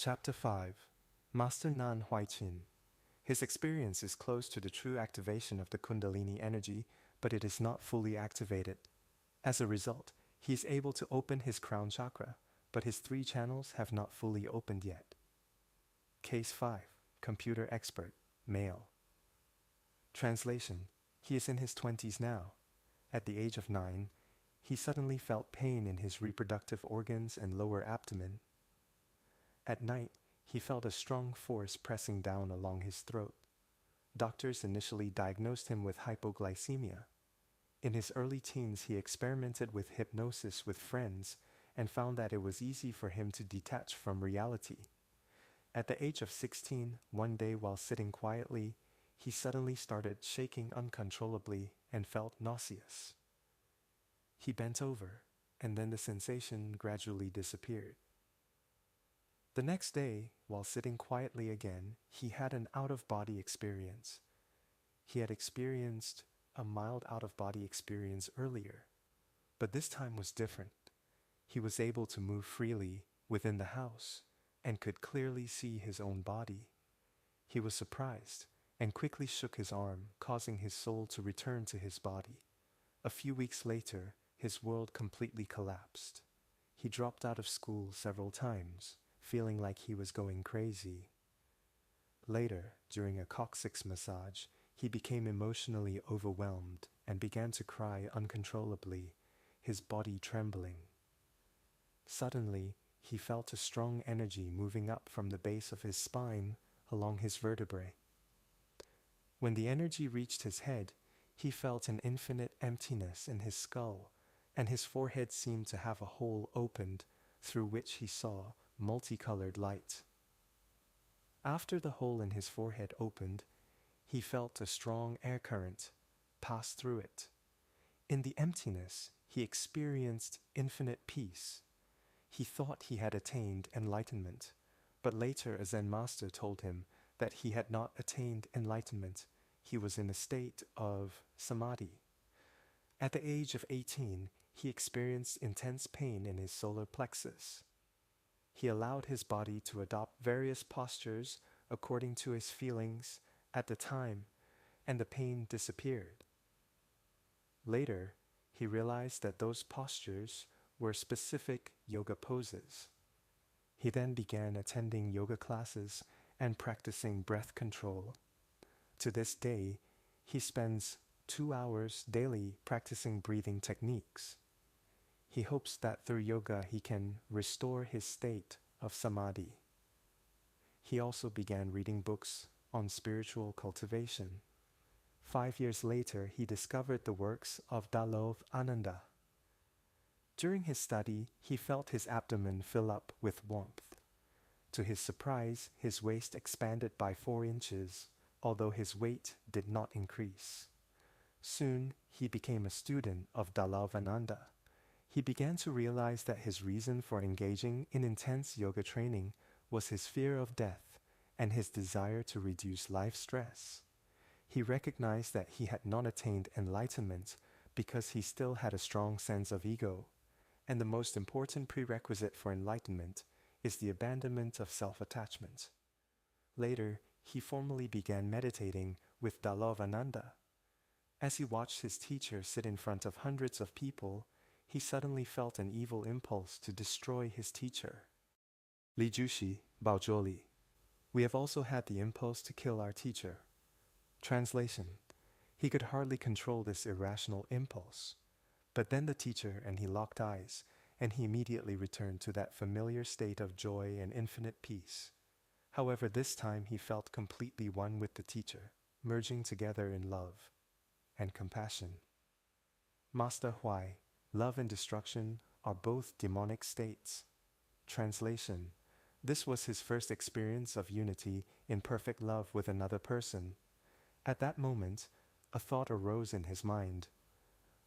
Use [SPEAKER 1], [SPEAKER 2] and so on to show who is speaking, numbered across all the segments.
[SPEAKER 1] Chapter 5. Master Nan Huai-Chin. His experience is close to the true activation of the Kundalini energy, but it is not fully activated. As a result, he is able to open his crown chakra, but his 3 channels have not fully opened yet. Case 5. Computer expert, male. Translation. He is in his 20s now. At the age of 9, he suddenly felt pain in his reproductive organs and lower abdomen. At night, he felt a strong force pressing down along his throat. Doctors initially diagnosed him with hypoglycemia. In his early teens, he experimented with hypnosis with friends and found that it was easy for him to detach from reality. At the age of 16, one day while sitting quietly, he suddenly started shaking uncontrollably and felt nauseous. He bent over, and then the sensation gradually disappeared. The next day, while sitting quietly again, he had an out-of-body experience. He had experienced a mild out-of-body experience earlier, but this time was different. He was able to move freely within the house and could clearly see his own body. He was surprised and quickly shook his arm, causing his soul to return to his body. A few weeks later, his world completely collapsed. He dropped out of school several times, feeling like he was going crazy. Later, during a coccyx massage, he became emotionally overwhelmed and began to cry uncontrollably, his body trembling. Suddenly, he felt a strong energy moving up from the base of his spine along his vertebrae. When the energy reached his head, he felt an infinite emptiness in his skull, and his forehead seemed to have a hole opened through which he saw multicolored light. After the hole in his forehead opened, he felt a strong air current pass through it. In the emptiness, he experienced infinite peace. He thought he had attained enlightenment, but later a Zen master told him that he had not attained enlightenment. He was in a state of Samadhi. At the age of 18, he experienced intense pain in his solar plexus. He allowed his body to adopt various postures according to his feelings at the time, and the pain disappeared. Later, he realized that those postures were specific yoga poses. He then began attending yoga classes and practicing breath control. To this day, he spends 2 hours daily practicing breathing techniques. He hopes that through yoga he can restore his state of samadhi. He also began reading books on spiritual cultivation. 5 years later, he discovered the works of Dalov Ananda. During his study, he felt his abdomen fill up with warmth. To his surprise, his waist expanded by 4 inches, although his weight did not increase. Soon, he became a student of Dalov Ananda. He began to realize that his reason for engaging in intense yoga training was his fear of death and his desire to reduce life stress. He recognized that he had not attained enlightenment because he still had a strong sense of ego, and the most important prerequisite for enlightenment is the abandonment of self-attachment. Later, he formally began meditating with Dalov Ananda. As he watched his teacher sit in front of hundreds of people, he suddenly felt an evil impulse to destroy his teacher. Li Jushi, Baozhou. We have also had the impulse to kill our teacher. Translation. He could hardly control this irrational impulse. But then the teacher and he locked eyes, and he immediately returned to that familiar state of joy and infinite peace. However, this time he felt completely one with the teacher, merging together in love and compassion. Master Huai, love and destruction are both demonic states. Translation. This was his first experience of unity in perfect love with another person. At that moment, a thought arose in his mind.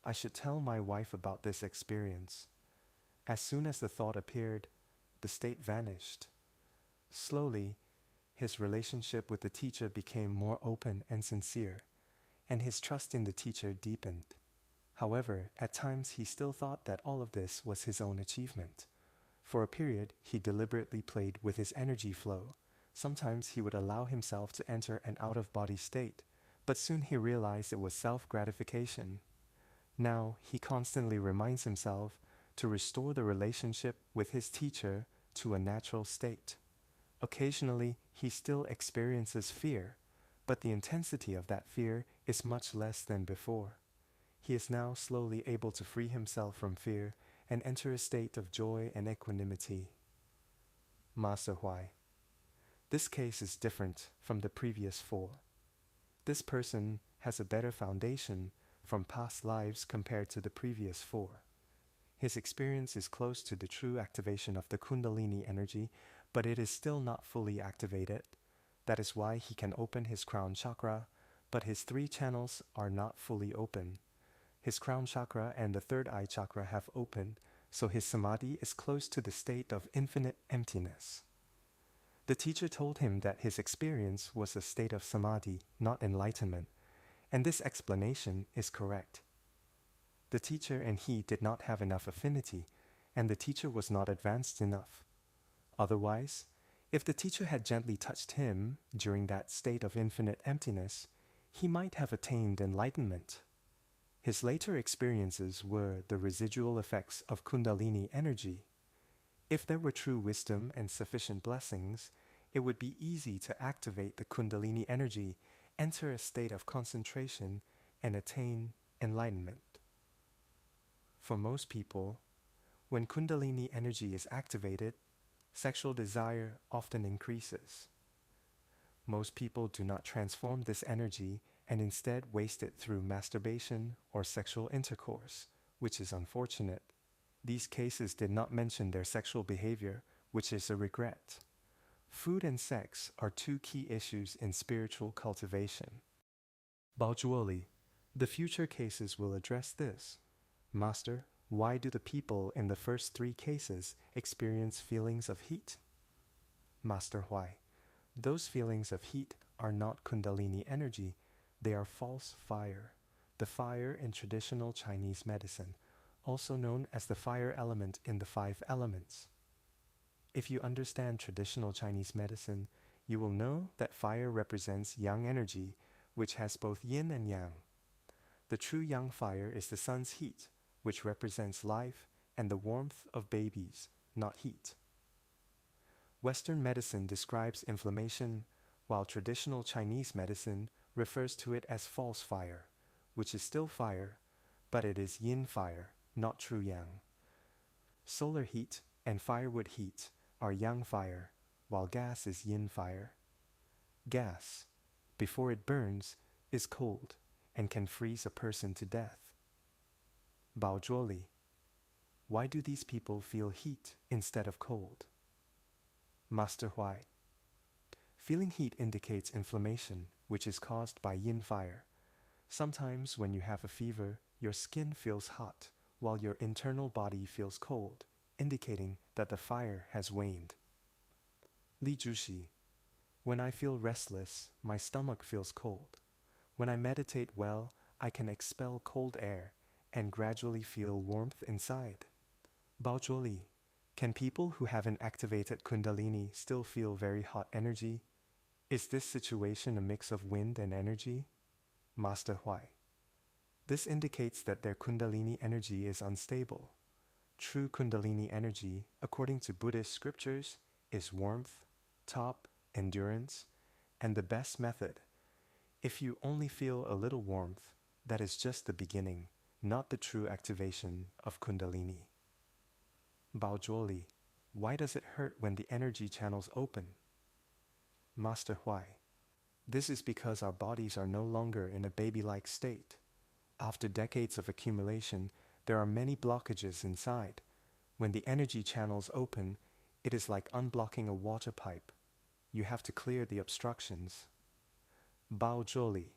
[SPEAKER 1] I should tell my wife about this experience. As soon as the thought appeared, the state vanished. Slowly, his relationship with the teacher became more open and sincere, and his trust in the teacher deepened. However, at times he still thought that all of this was his own achievement. For a period, he deliberately played with his energy flow. Sometimes he would allow himself to enter an out-of-body state, but soon he realized it was self-gratification. Now, he constantly reminds himself to restore the relationship with his teacher to a natural state. Occasionally, he still experiences fear, but the intensity of that fear is much less than before. He is now slowly able to free himself from fear and enter a state of joy and equanimity. Master Huai. This case is different from the previous four. This person has a better foundation from past lives compared to the previous four. His experience is close to the true activation of the Kundalini energy, but it is still not fully activated. That is why he can open his crown chakra, but his 3 channels are not fully open. His crown chakra and the third eye chakra have opened, so his samadhi is close to the state of infinite emptiness. The teacher told him that his experience was a state of samadhi, not enlightenment, and this explanation is correct. The teacher and he did not have enough affinity, and the teacher was not advanced enough. Otherwise, if the teacher had gently touched him during that state of infinite emptiness, he might have attained enlightenment. His later experiences were the residual effects of Kundalini energy. If there were true wisdom and sufficient blessings, it would be easy to activate the Kundalini energy, enter a state of concentration, and attain enlightenment. For most people, when Kundalini energy is activated, sexual desire often increases. Most people do not transform this energy and instead waste it through masturbation or sexual intercourse, which is unfortunate. These cases did not mention their sexual behavior, which is a regret. Food and sex are 2 key issues in spiritual cultivation. Baojuoli, the future cases will address this. Master, why do the people in the first 3 cases experience feelings of heat? Master Huai, those feelings of heat are not Kundalini energy, they are false fire, the fire in traditional Chinese medicine, also known as the fire element in the 5 elements. If you understand traditional Chinese medicine, you will know that fire represents yang energy, which has both yin and yang. The true yang fire is the sun's heat, which represents life and the warmth of babies, not heat. Western medicine describes inflammation, while traditional Chinese medicine refers to it as false fire, which is still fire, but it is yin fire, not true yang. Solar heat and firewood heat are yang fire, while gas is yin fire. Gas, before it burns, is cold and can freeze a person to death. Baojuoli, why do these people feel heat instead of cold? Master Huai, feeling heat indicates inflammation, which is caused by yin fire. Sometimes when you have a fever, your skin feels hot, while your internal body feels cold, indicating that the fire has waned. Li Jushi, when I feel restless, my stomach feels cold. When I meditate well, I can expel cold air and gradually feel warmth inside. Baojuoli, can people who haven't activated Kundalini still feel very hot energy? Is this situation a mix of wind and energy? Master Huai, this indicates that their Kundalini energy is unstable. True Kundalini energy, according to Buddhist scriptures, is warmth, top, endurance, and the best method. If you only feel a little warmth, that is just the beginning, not the true activation of Kundalini. Baojuoli, why does it hurt when the energy channels open? Master Huai, this is because our bodies are no longer in a baby-like state. After decades of accumulation, there are many blockages inside. When the energy channels open, it is like unblocking a water pipe. You have to clear the obstructions. Baojuoli,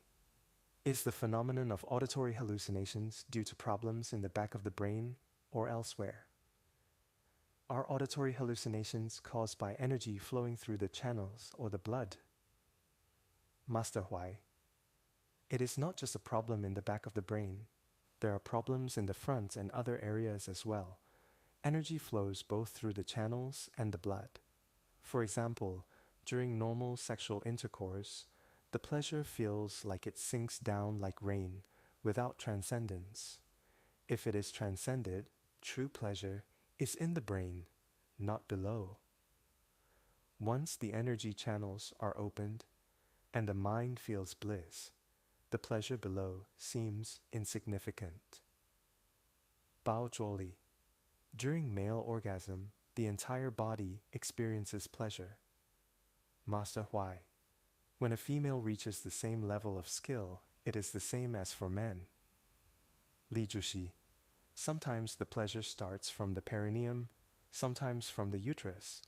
[SPEAKER 1] is the phenomenon of auditory hallucinations due to problems in the back of the brain or elsewhere? Are auditory hallucinations caused by energy flowing through the channels or the blood? Master Huai, it is not just a problem in the back of the brain. There are problems in the front and other areas as well. Energy flows both through the channels and the blood. For example, during normal sexual intercourse, the pleasure feels like it sinks down like rain without transcendence. If it is transcended, true pleasure is in the brain, not below. Once the energy channels are opened and the mind feels bliss, the pleasure below seems insignificant. Bao Zhuoli. During male orgasm, the entire body experiences pleasure. Master Huai. When a female reaches the same level of skill, it is the same as for men. Li Jushi. Sometimes the pleasure starts from the perineum, sometimes from the uterus.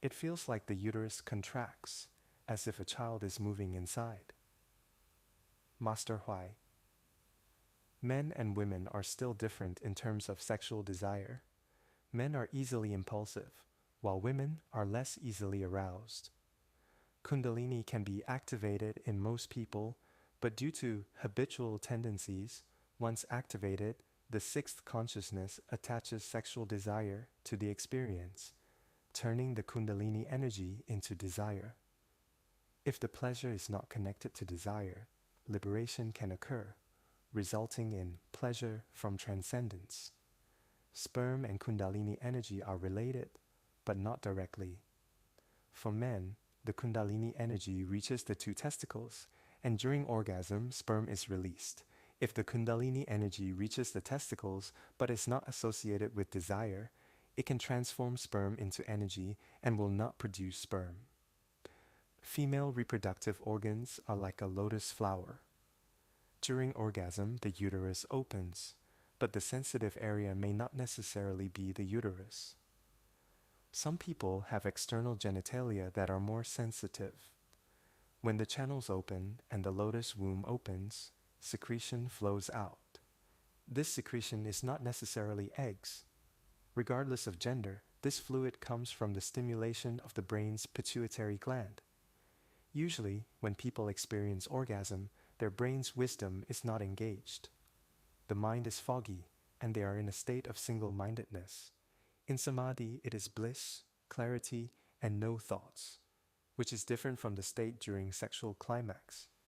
[SPEAKER 1] It feels like the uterus contracts, as if a child is moving inside. Master Huai. Men and women are still different in terms of sexual desire. Men are easily impulsive, while women are less easily aroused. Kundalini can be activated in most people, but due to habitual tendencies, once activated, the sixth consciousness attaches sexual desire to the experience, turning the Kundalini energy into desire. If the pleasure is not connected to desire, liberation can occur, resulting in pleasure from transcendence. Sperm and Kundalini energy are related, but not directly. For men, the Kundalini energy reaches the two testicles, and during orgasm, sperm is released. If the Kundalini energy reaches the testicles but is not associated with desire, it can transform sperm into energy and will not produce sperm. Female reproductive organs are like a lotus flower. During orgasm, the uterus opens, but the sensitive area may not necessarily be the uterus. Some people have external genitalia that are more sensitive. When the channels open and the lotus womb opens, secretion flows out. This secretion is not necessarily eggs. Regardless of gender, this fluid comes from the stimulation of the brain's pituitary gland. Usually, when people experience orgasm, their brain's wisdom is not engaged. The mind is foggy, and they are in a state of single-mindedness. In Samadhi, it is bliss, clarity, and no thoughts, which is different from the state during sexual climax.